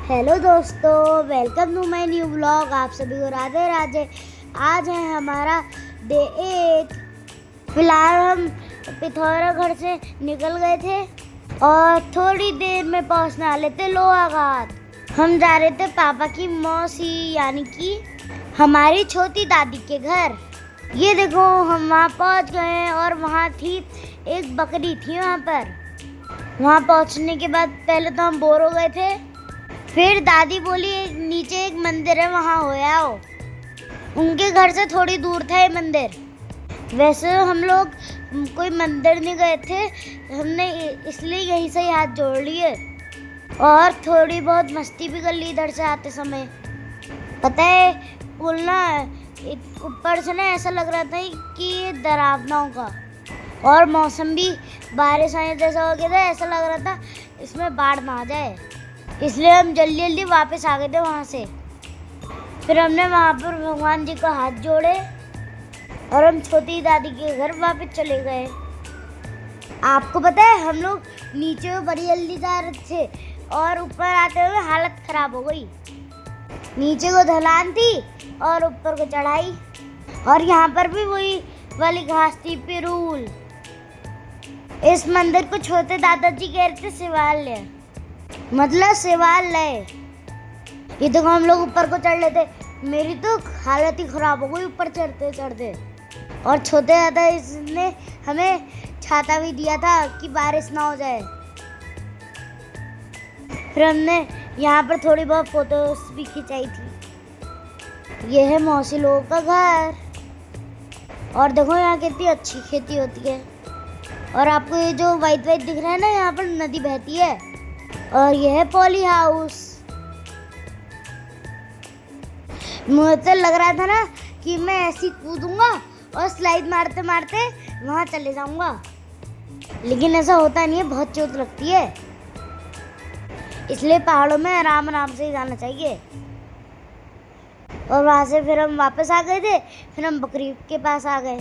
Hello दोस्तों, welcome to my new blog. आप सभी को राधे राधे। आज है हमारा डे 8। फिलहाल हम पिथौरागढ़ से निकल गए थे और थोड़ी देर में पहुंचने वाले थे लोहाघाट। हम जा रहे थे पापा की मौसी यानी कि हमारी छोटी दादी के घर। ये देखो, हम वहाँ पहुँच गए हैं और वहाँ थी एक बकरी थी वहाँ पर। वहाँ पहुँचने के बाद पहले तो हम बोर हो गए थे। फिर दादी बोली नीचे एक मंदिर है, वहाँ हो आओ। उनके घर से थोड़ी दूर था ये मंदिर। वैसे हम लोग कोई मंदिर नहीं गए थे, हमने इसलिए यहीं से ही हाथ जोड़ लिए और थोड़ी बहुत मस्ती भी कर ली इधर से आते समय। पता है, बोलना ऊपर से ना ऐसा लग रहा था कि ये डरावना होगा और मौसम भी बारिश आने जैसा हो गया था। ऐसा लग रहा था इसमें बाढ़ ना आ जाए, इसलिए हम जल्दी जल्दी वापस आ गए थे वहाँ से। फिर हमने वहाँ पर भगवान जी को हाथ जोड़े और हम छोटी दादी के घर वापस चले गए। आपको पता है, हम लोग नीचे में बड़ी जल्दी जा रहे थे और ऊपर आते हुए हालत ख़राब हो गई। नीचे को ढलान थी और ऊपर को चढ़ाई, और यहाँ पर भी वही वाली घास थी पिरूल। इस मंदिर को छोटे दादाजी कहते थे शिवालय, मतलब शिवालय। ये देखो, हम लोग ऊपर को चढ़ लेते, मेरी तो हालत ही खराब हो गई ऊपर चढ़ते चढ़ते। और छोटे दादा इसने हमें छाता भी दिया था कि बारिश ना हो जाए। फिर हमने यहाँ पर थोड़ी बहुत फोटोज भी खिंचाई थी। ये है मौसी लोगों का घर और देखो यहाँ कितनी अच्छी खेती होती है। और आपको ये जो वाइट वाइट दिख रहा है ना, यहाँ पर नदी बहती है। और यह है पॉली हाउस। मुझे तो लग रहा था ना कि मैं ऐसी कूदूंगा और स्लाइड मारते मारते वहाँ चले जाऊंगा, लेकिन ऐसा होता नहीं है, बहुत चोट लगती है। इसलिए पहाड़ों में आराम आराम से ही जाना चाहिए। और वहाँ से फिर हम वापस आ गए थे। फिर हम बकरी के पास आ गए।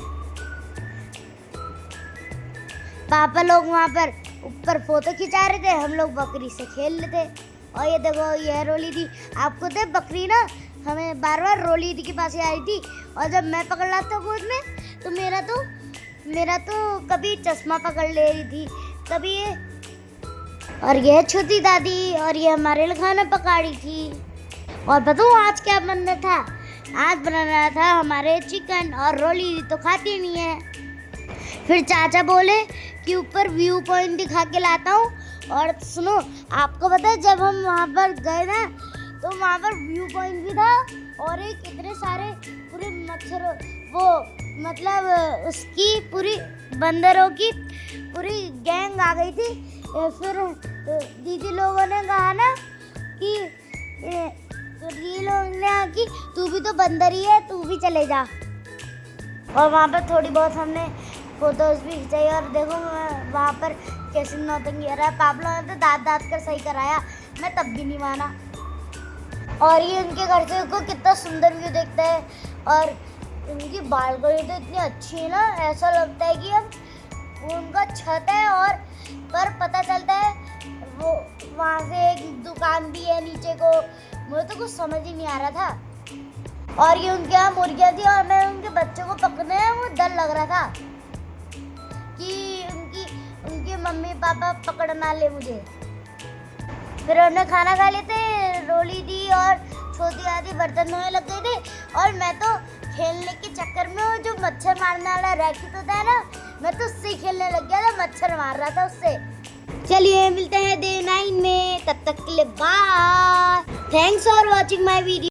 पापा लोग वहाँ पर ऊपर फोटो खिंचा रहे थे, हम लोग बकरी से खेल रहे थे। और ये देखो, ये रोली दी। आपको तो बकरी ना हमें बार बार रोली दी के पास ही आ रही थी, और जब मैं पकड़ रहा था गोद में तो मेरा तो कभी चश्मा पकड़ ले रही थी, कभी ये। और ये छोटी दादी और ये हमारे लिए खाना पका रही थी। और बताऊँ आज क्या बनना था? आज बनाना था हमारे चिकन, और रोली दी तो खाती नहीं है। फिर चाचा बोले कि ऊपर व्यू पॉइंट दिखा के लाता हूँ। और सुनो, आपको पता है जब हम वहाँ पर गए ना, तो वहाँ पर व्यू पॉइंट भी था और एक इतने सारे पूरे मच्छर, वो मतलब उसकी पूरी बंदरों की पूरी गैंग आ गई थी। फिर दीदी लोगों ने कहा ना कि ये लोग ने कहा कि तू भी तो बंदर ही है, तू भी चले जा। और वहाँ पर थोड़ी बहुत हमने फोटोज भी खिंचाई। और देखो वहाँ पर कैसे नौटंकी रहा है। पापा ने तो दांत दांत कर सही कराया, मैं तब भी नहीं माना। और ये उनके घर से को कितना सुंदर व्यू देखता है। और उनकी बालकनी तो इतनी अच्छी है ना, ऐसा लगता है कि अब उनका छत है। और पर पता चलता है वो वहाँ से एक दुकान भी है नीचे को। मुझे तो कुछ समझ ही नहीं आ रहा था। और ये उनके यहाँ मुर्गियाँ थी और मैं उनके बच्चों को पकड़ने में वो डर लग रहा था कि उनके मम्मी पापा पकड़ ना ले मुझे। फिर उन्होंने खाना खा लेते, रोली दी और छोटी आदि बर्तन धोने लग गए थे। और मैं तो खेलने के चक्कर में वो जो मच्छर मारने वाला रैकेट होता है ना, मैं तो उससे ही खेलने लग गया था, मच्छर मार रहा था उससे। चलिए मिलते हैं डे 9 में, तब तक के लिए bye. Thanks for watching my video.